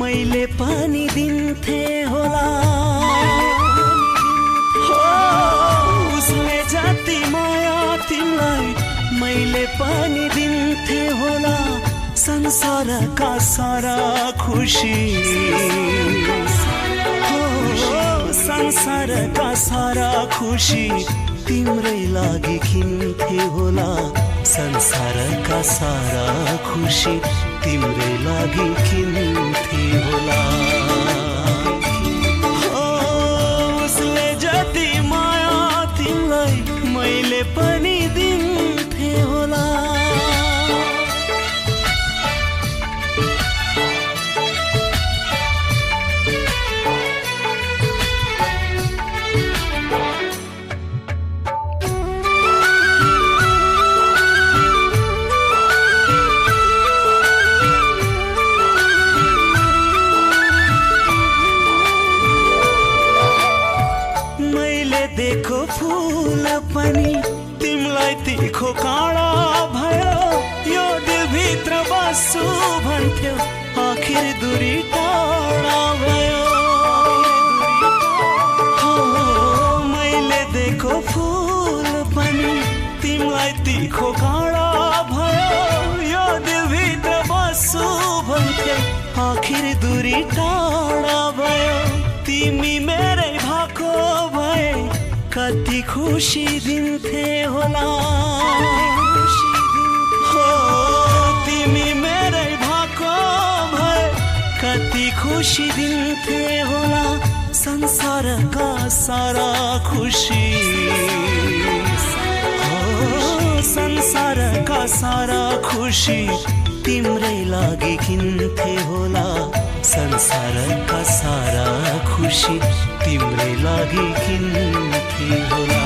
मैले पनि दिन्थे होला हो उसले जति माया तिमीलाई मैले पनि दिन्थे होला संसारका सारा खुशी हो संसारका सारा खुशी तिम्रै लागि किन्थे होला संसारका सारा खुशी तिम्रै लागि किन्थे होला हो उसले जति माया तिमीलाई मैले पनि दिन्थे होला देखो फूल पनि तिमलाई तिखो काँडा भयो यो दिलभित्र बस्छु भन्थ्यो आखिर दूरी टाढा भयो हो मैले देखो फूल पनि तिमलाई तिखो काँडा भयो यो दिलभित्र बस्छु भन्थ्यो आखिर दूरी टाढा भयो तिमी मेरै भएको भए कति खुशी दिन्थे होला हो तिमी मेरै भएको भए कति खुशी दिन्थे होला संसारका सारा खुशी हो संसारका सारा खुशी तिम्रै लागि किन्थे होला संसारका सारा खुशी तिम्रै लागि किन्थे होला